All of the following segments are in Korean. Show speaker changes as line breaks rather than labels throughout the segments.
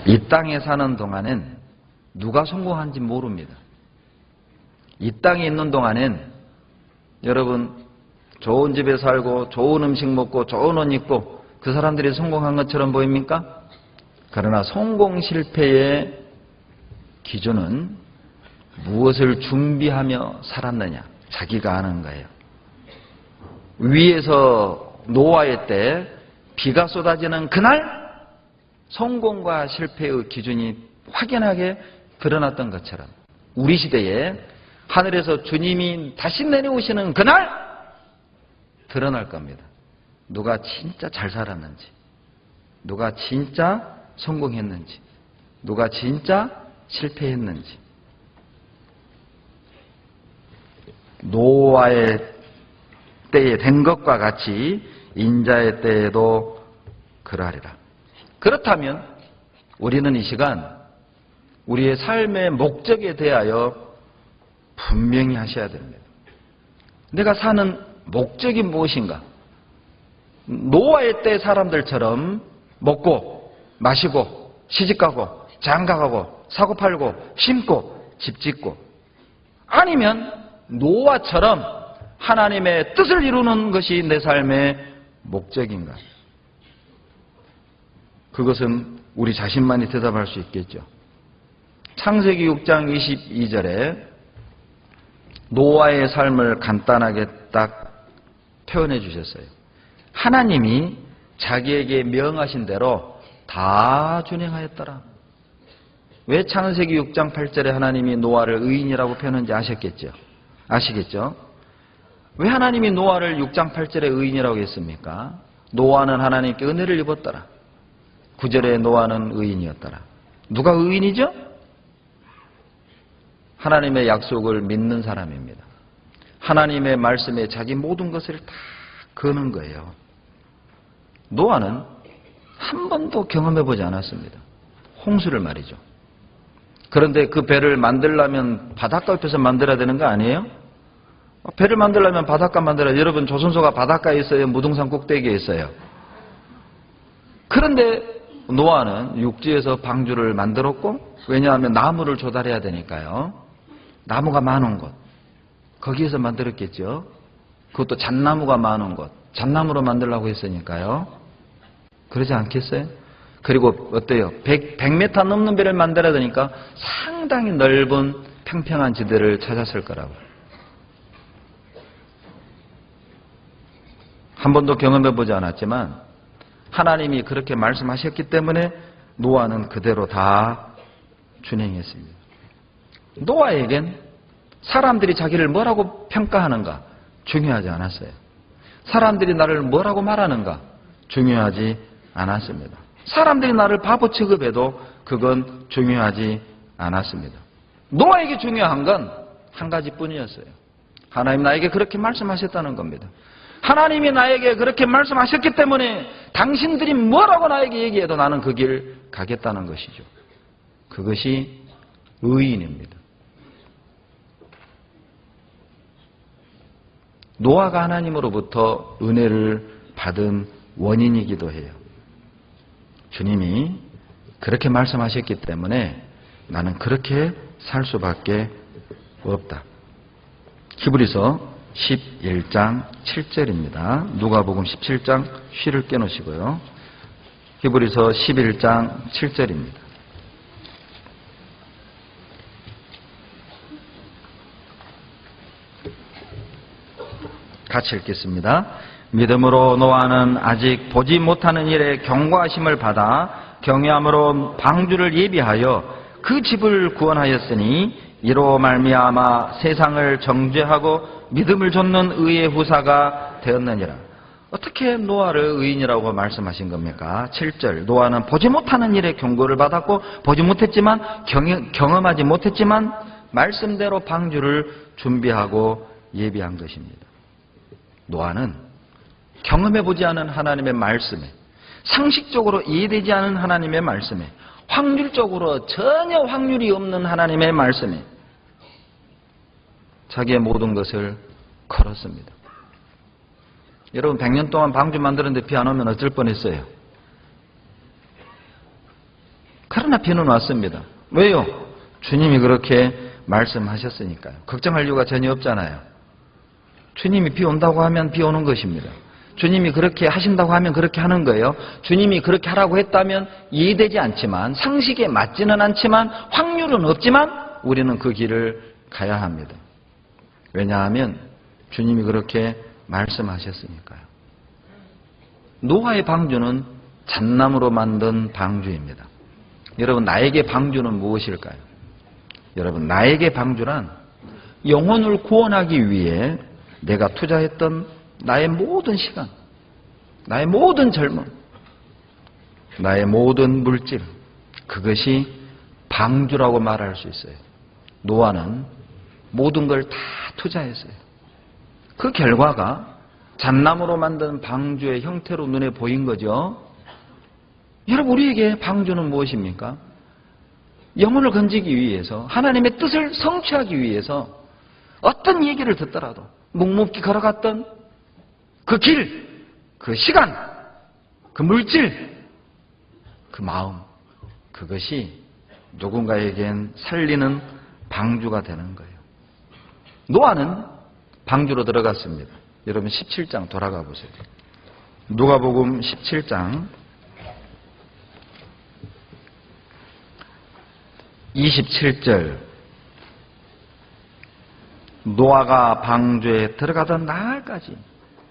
이 땅에 사는 동안엔 누가 성공한지 모릅니다. 이 땅에 있는 동안엔 여러분 좋은 집에 살고 좋은 음식 먹고 좋은 옷 입고 그 사람들이 성공한 것처럼 보입니까? 그러나 성공 실패의 기준은 무엇을 준비하며 살았느냐, 자기가 아는 거예요. 위에서 노아의 때 비가 쏟아지는 그날 성공과 실패의 기준이 확연하게 드러났던 것처럼 우리 시대에 하늘에서 주님이 다시 내려오시는 그날 드러날 겁니다. 누가 진짜 잘 살았는지, 누가 진짜 성공했는지, 누가 진짜 실패했는지. 노아의 때에 된 것과 같이 인자의 때에도 그러하리라. 그렇다면 우리는 이 시간 우리의 삶의 목적에 대하여 분명히 하셔야 됩니다. 내가 사는 목적이 무엇인가? 노아의 때 사람들처럼 먹고 마시고 시집가고 장가가고 사고팔고 심고 집 짓고, 아니면 노아처럼 하나님의 뜻을 이루는 것이 내 삶의 목적인가? 그것은 우리 자신만이 대답할 수 있겠죠. 창세기 6장 22절에 노아의 삶을 간단하게 딱 표현해 주셨어요. 하나님이 자기에게 명하신 대로 다 준행하였더라. 왜 창세기 6장 8절에 하나님이 노아를 의인이라고 표현한지 아시겠죠? 왜 하나님이 노아를 6장 8절에 의인이라고 했습니까? 노아는 하나님께 은혜를 입었더라. 9절에 노아는 의인이었더라. 누가 의인이죠? 하나님의 약속을 믿는 사람입니다. 하나님의 말씀에 자기 모든 것을 다 거는 거예요. 노아는 한 번도 경험해보지 않았습니다. 홍수를 말이죠. 그런데 그 배를 만들려면 바닷가 옆에서 만들어야 되는 거 아니에요? 배를 만들려면 바닷가 만들어야 돼요. 여러분, 조선소가 바닷가에 있어요? 무등산 꼭대기에 있어요? 그런데 노아는 육지에서 방주를 만들었고, 왜냐하면 나무를 조달해야 되니까요. 나무가 많은 곳, 거기에서 만들었겠죠. 그것도 잣나무가 많은 곳, 잣나무로 만들려고 했으니까요. 그러지 않겠어요? 그리고 어때요? 100m 넘는 배를 만들어야 되니까 상당히 넓은 평평한 지대를 찾았을 거라고. 한 번도 경험해보지 않았지만 하나님이 그렇게 말씀하셨기 때문에 노아는 그대로 다 준행했습니다. 노아에겐 사람들이 자기를 뭐라고 평가하는가 중요하지 않았어요. 사람들이 나를 뭐라고 말하는가 중요하지 않았습니다. 사람들이 나를 바보 취급해도 그건 중요하지 않았습니다. 노아에게 중요한 건 한 가지뿐이었어요. 하나님 나에게 그렇게 말씀하셨다는 겁니다. 하나님이 나에게 그렇게 말씀하셨기 때문에 당신들이 뭐라고 나에게 얘기해도 나는 그 길 가겠다는 것이죠. 그것이 의인입니다. 노아가 하나님으로부터 은혜를 받은 원인이기도 해요. 주님이 그렇게 말씀하셨기 때문에 나는 그렇게 살 수밖에 없다. 히브리서 11장 7절입니다. 누가복음 17장 쉬를 깨놓으시고요. 히브리서 11장 7절입니다. 같이 읽겠습니다. 믿음으로 노아는 아직 보지 못하는 일에 경고하심을 받아 경외함으로 방주를 예비하여 그 집을 구원하였으니 이로 말미암아 세상을 정죄하고 믿음을 좇는 의의 후사가 되었느니라. 어떻게 노아를 의인이라고 말씀하신 겁니까? 7절. 노아는 보지 못하는 일에 경고를 받았고 보지 못했지만 경험하지 못했지만 말씀대로 방주를 준비하고 예비한 것입니다. 노아는 경험해보지 않은 하나님의 말씀에, 상식적으로 이해되지 않은 하나님의 말씀에, 확률적으로 전혀 확률이 없는 하나님의 말씀에 자기의 모든 것을 걸었습니다. 여러분 100년 동안 방주 만드는데 비 안 오면 어쩔 뻔했어요? 그러나 비는 왔습니다. 왜요? 주님이 그렇게 말씀하셨으니까요. 걱정할 이유가 전혀 없잖아요. 주님이 비 온다고 하면 비 오는 것입니다. 주님이 그렇게 하신다고 하면 그렇게 하는 거예요. 주님이 그렇게 하라고 했다면 이해되지 않지만, 상식에 맞지는 않지만, 확률은 없지만 우리는 그 길을 가야 합니다. 왜냐하면 주님이 그렇게 말씀하셨으니까요. 노아의 방주는 잣나무로 만든 방주입니다. 여러분, 나에게 방주는 무엇일까요? 여러분, 나에게 방주란 영혼을 구원하기 위해 내가 투자했던 나의 모든 시간, 나의 모든 젊음, 나의 모든 물질, 그것이 방주라고 말할 수 있어요. 노아는 모든 걸 다 투자했어요. 그 결과가 잣나무로 만든 방주의 형태로 눈에 보인 거죠. 여러분, 우리에게 방주는 무엇입니까? 영혼을 건지기 위해서, 하나님의 뜻을 성취하기 위해서 어떤 얘기를 듣더라도 묵묵히 걸어갔던 그 길, 그 시간, 그 물질, 그 마음, 그것이 누군가에겐 살리는 방주가 되는 거예요. 노아는 방주로 들어갔습니다. 여러분 17장 돌아가 보세요. 누가복음 17장 27절. 노아가 방주에 들어가던 날까지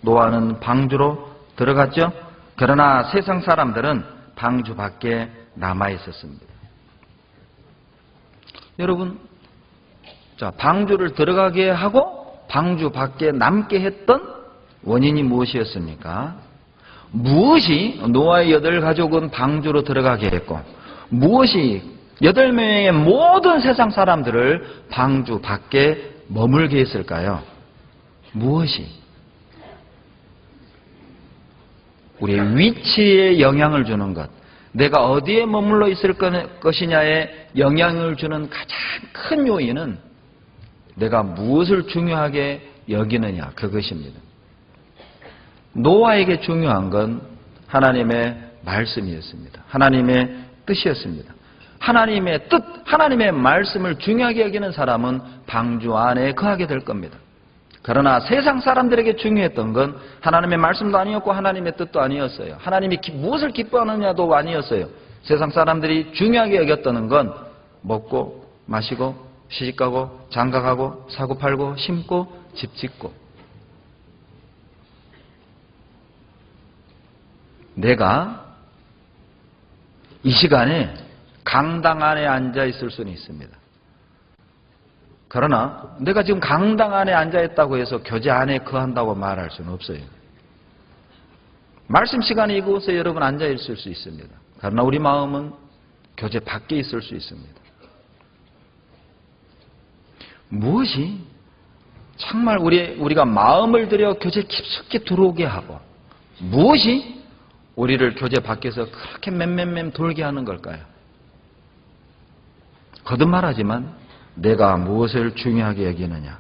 노아는 방주로 들어갔죠. 그러나 세상 사람들은 방주 밖에 남아 있었습니다. 여러분, 자, 방주를 들어가게 하고 방주 밖에 남게 했던 원인이 무엇이었습니까? 무엇이 노아의 8가족은 방주로 들어가게 했고, 무엇이 8명의 모든 세상 사람들을 방주 밖에 머물게 했을까요? 무엇이? 우리의 위치에 영향을 주는 것, 내가 어디에 머물러 있을 것이냐에 영향을 주는 가장 큰 요인은 내가 무엇을 중요하게 여기느냐, 그것입니다. 노아에게 중요한 건 하나님의 말씀이었습니다. 하나님의 뜻이었습니다. 하나님의 뜻, 하나님의 말씀을 중요하게 여기는 사람은 방주 안에 거하게 될 겁니다. 그러나 세상 사람들에게 중요했던 건 하나님의 말씀도 아니었고 하나님의 뜻도 아니었어요. 하나님이 무엇을 기뻐하느냐도 아니었어요. 세상 사람들이 중요하게 여겼다는 건 먹고 마시고 시집가고 장가가고 사고팔고 심고 집 짓고, 내가 이 시간에 강당 안에 앉아 있을 수는 있습니다. 그러나 내가 지금 강당 안에 앉아 있다고 해서 교제 안에 거한다고 말할 수는 없어요. 말씀 시간에 이곳에 여러분 앉아 있을 수 있습니다. 그러나 우리 마음은 교제 밖에 있을 수 있습니다. 무엇이 정말 우리가 마음을 들여 교제 깊숙이 들어오게 하고, 무엇이 우리를 교제 밖에서 그렇게 맴맴맴 돌게 하는 걸까요? 거듭말하지만 내가 무엇을 중요하게 여기느냐,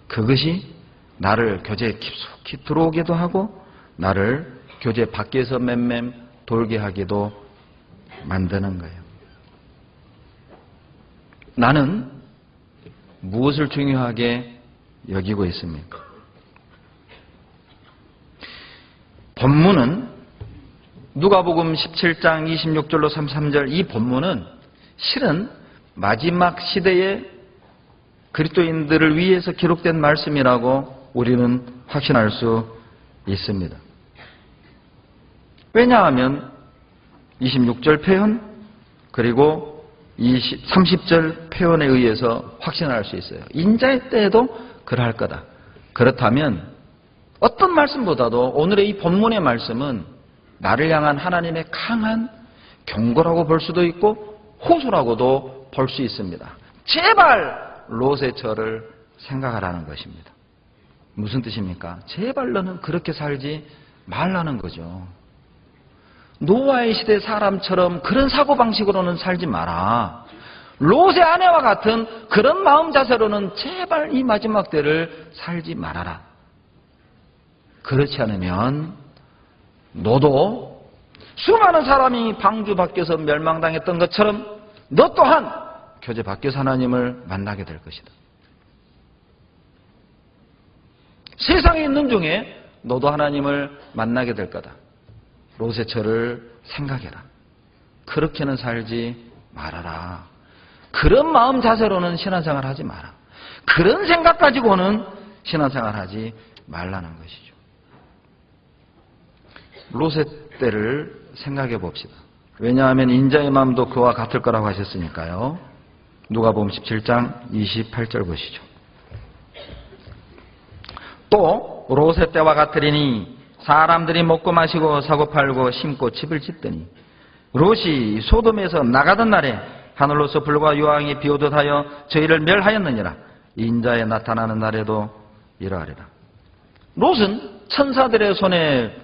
그것이 나를 교제에 깊숙이 들어오기도 하고 나를 교제 밖에서 맴맴 돌게 하기도 만드는 거예요. 나는 무엇을 중요하게 여기고 있습니까? 본문은 누가복음 17장 26절로 33절, 이 본문은 실은 마지막 시대의 그리스도인들을 위해서 기록된 말씀이라고 우리는 확신할 수 있습니다. 왜냐하면 26절 표현 그리고 30절 표현에 의해서 확신할 수 있어요. 인자의 때에도 그러할 거다. 그렇다면 어떤 말씀보다도 오늘의 이 본문의 말씀은 나를 향한 하나님의 강한 경고라고 볼 수도 있고 호소라고도 볼 수 있습니다. 제발 롯의 처를 생각하라는 것입니다. 무슨 뜻입니까? 제발 너는 그렇게 살지 말라는 거죠. 노아의 시대 사람처럼 그런 사고방식으로는 살지 마라. 롯의 아내와 같은 그런 마음 자세로는 제발 이 마지막 때를 살지 말아라. 그렇지 않으면 너도 수많은 사람이 방주 밖에서 멸망당했던 것처럼 너 또한 교제 밖에서 하나님을 만나게 될 것이다. 세상에 있는 중에 너도 하나님을 만나게 될 거다. 롯의 처를 생각해라. 그렇게는 살지 말아라. 그런 마음 자세로는 신앙생활 하지 마라. 그런 생각 가지고는 신앙생활 하지 말라는 것이죠. 롯의 때를 생각해 봅시다. 왜냐하면 인자의 마음도 그와 같을 거라고 하셨으니까요. 누가복음 17장 28절 보시죠. 또 롯의 때와 같으리니 사람들이 먹고 마시고 사고 팔고 심고 집을 짓더니 롯이 소돔에서 나가던 날에 하늘로서 불과 유황이 비오듯 하여 저희를 멸하였느니라. 인자에 나타나는 날에도 이러하리라. 롯은 천사들의 손에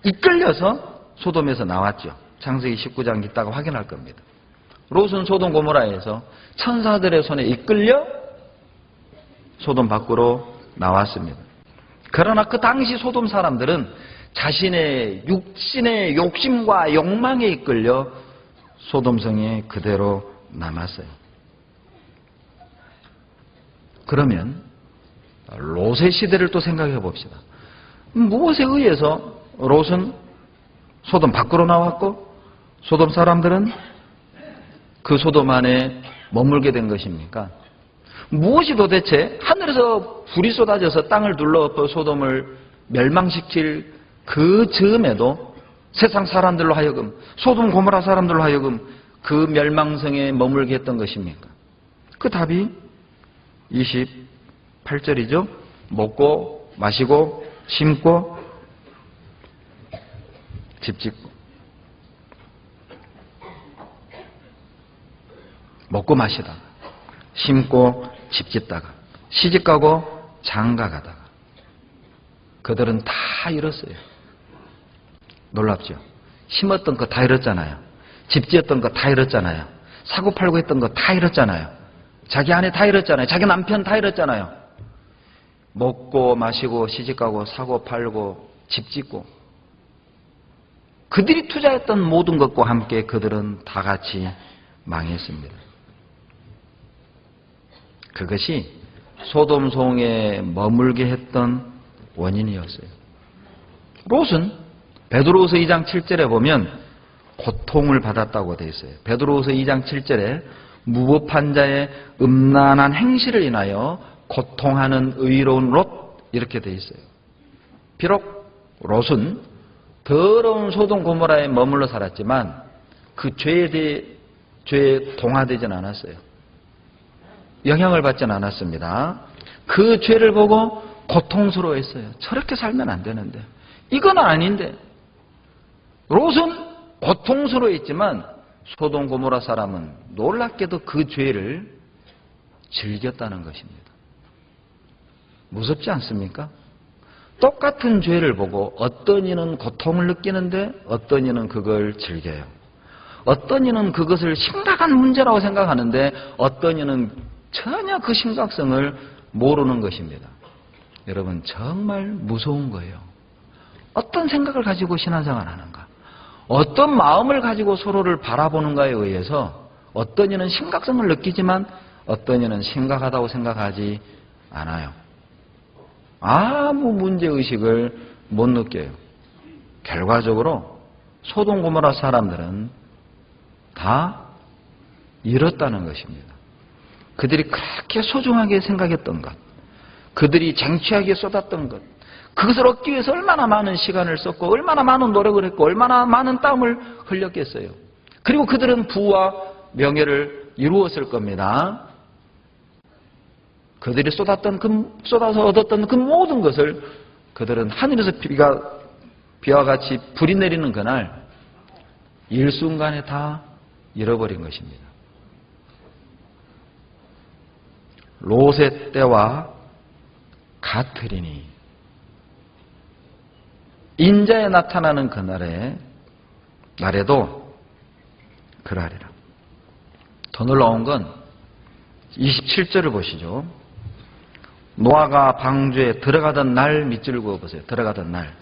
이끌려서 소돔에서 나왔죠. 창세기 19장 있다가 확인할 겁니다. 롯은 소돔 고모라에서 천사들의 손에 이끌려 소돔 밖으로 나왔습니다. 그러나 그 당시 소돔 사람들은 자신의 육신의 욕심과 욕망에 이끌려 소돔성에 그대로 남았어요. 그러면 롯의 시대를 또 생각해 봅시다. 무엇에 의해서 롯은 소돔 밖으로 나왔고 소돔 사람들은 그 소돔 안에 머물게 된 것입니까? 무엇이 도대체 하늘에서 불이 쏟아져서 땅을 둘러엎어 소돔을 멸망시킬 그 즈음에도 세상 사람들로 하여금 소돔 고모라 사람들로 하여금 그 멸망성에 머물게 했던 것입니까? 그 답이 28절이죠. 먹고 마시고 심고 집 짓고. 먹고 마시다가 심고 집 짓다가 시집가고 장가가다가 그들은 다 잃었어요. 놀랍죠? 심었던 거 다 잃었잖아요. 집 지었던 거 다 잃었잖아요. 사고 팔고 했던 거 다 잃었잖아요. 자기 아내 다 잃었잖아요. 자기 남편 다 잃었잖아요. 먹고 마시고 시집가고 사고 팔고 집 짓고 그들이 투자했던 모든 것과 함께 그들은 다 같이 망했습니다. 그것이 소돔성에 머물게 했던 원인이었어요. 롯은 베드로후서 2장 7절에 보면 고통을 받았다고 되어 있어요. 베드로후서 2장 7절에 무법한 자의 음란한 행실을 인하여 고통하는 의로운 롯 이렇게 되어 있어요. 비록 롯은 더러운 소돔 고모라에 머물러 살았지만 그 죄에 동화되지는 않았어요. 영향을 받지는 않았습니다. 그 죄를 보고 고통스러워했어요. 저렇게 살면 안 되는데. 이건 아닌데. 롯은 고통스러워했지만 소돔 고모라 사람은 놀랍게도 그 죄를 즐겼다는 것입니다. 무섭지 않습니까? 똑같은 죄를 보고 어떤 이는 고통을 느끼는데 어떤 이는 그걸 즐겨요. 어떤 이는 그것을 심각한 문제라고 생각하는데 어떤 이는 전혀 그 심각성을 모르는 것입니다. 여러분 정말 무서운 거예요. 어떤 생각을 가지고 신앙생활을 하는가? 어떤 마음을 가지고 서로를 바라보는가에 의해서 어떤 이는 심각성을 느끼지만 어떤 이는 심각하다고 생각하지 않아요. 아무 문제의식을 못 느껴요. 결과적으로 소돔 고모라 사람들은 다 잃었다는 것입니다. 그들이 그렇게 소중하게 생각했던 것, 그들이 쟁취하게 쏟았던 것, 그것을 얻기 위해서 얼마나 많은 시간을 썼고 얼마나 많은 노력을 했고 얼마나 많은 땀을 흘렸겠어요. 그리고 그들은 부와 명예를 이루었을 겁니다. 그들이 쏟아서 얻었던 그 모든 것을 그들은 하늘에서 비와 같이 불이 내리는 그날 일순간에 다 잃어버린 것입니다. 롯의 때와 같으리니 인자에 나타나는 날에도 그러하리라. 더 놀라운 건 27절을 보시죠. 노아가 방주에 들어가던 날 밑줄을 그어보세요. 들어가던 날.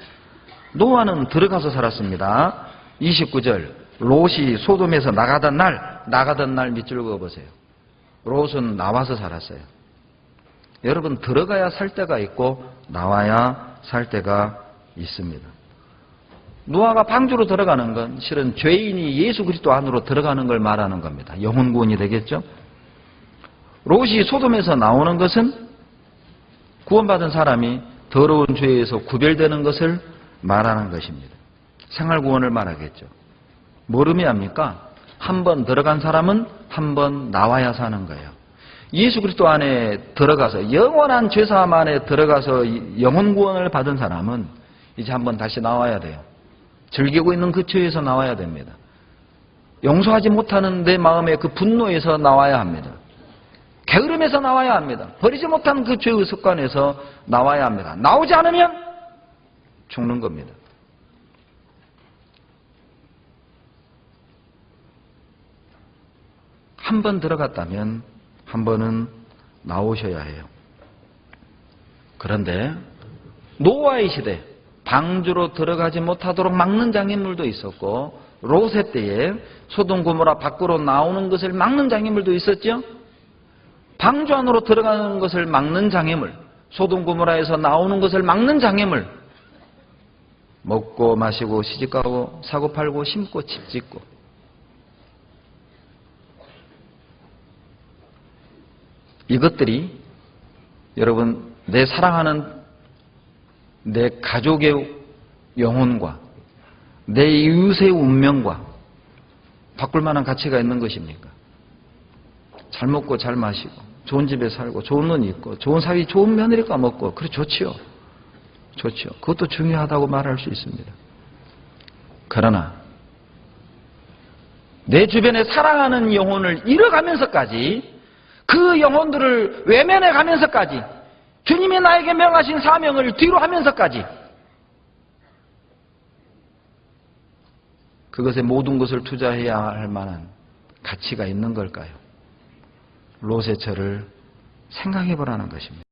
노아는 들어가서 살았습니다. 29절 롯이 소돔에서 나가던 날 밑줄 그어보세요. 롯은 나와서 살았어요. 여러분, 들어가야 살 때가 있고 나와야 살 때가 있습니다. 노아가 방주로 들어가는 건 실은 죄인이 예수 그리스도 안으로 들어가는 걸 말하는 겁니다. 영혼 구원이 되겠죠? 롯이 소돔에서 나오는 것은 구원받은 사람이 더러운 죄에서 구별되는 것을 말하는 것입니다. 생활 구원을 말하겠죠. 뭘 의미합니까? 한 번 들어간 사람은 한 번 나와야 사는 거예요. 예수 그리스도 안에 들어가서 영원한 죄사함 안에 들어가서 영혼 구원을 받은 사람은 이제 한 번 다시 나와야 돼요. 즐기고 있는 그 죄에서 나와야 됩니다. 용서하지 못하는 내 마음의 그 분노에서 나와야 합니다. 게으름에서 나와야 합니다. 버리지 못한 그 죄의 습관에서 나와야 합니다. 나오지 않으면 죽는 겁니다. 한 번 들어갔다면 한 번은 나오셔야 해요. 그런데 노아의 시대, 방주로 들어가지 못하도록 막는 장애물도 있었고, 롯의 때에 소돔 고모라 밖으로 나오는 것을 막는 장애물도 있었죠. 방주 안으로 들어가는 것을 막는 장애물, 소돔 고모라에서 나오는 것을 막는 장애물, 먹고 마시고 시집가고 사고 팔고 심고 집 짓고, 이것들이 여러분 내 사랑하는 내 가족의 영혼과 내 이웃의 운명과 바꿀 만한 가치가 있는 것입니까? 잘 먹고 잘 마시고 좋은 집에 살고 좋은 눈이 있고 좋은 사위 좋은 며느리가 먹고 그래 좋지요. 좋죠. 그것도 중요하다고 말할 수 있습니다. 그러나 내 주변에 사랑하는 영혼을 잃어가면서까지 그 영혼들을 외면해 가면서까지 주님이 나에게 명하신 사명을 뒤로 하면서까지 그것에 모든 것을 투자해야 할 만한 가치가 있는 걸까요? 롯의 처를 생각해 보라는 것입니다.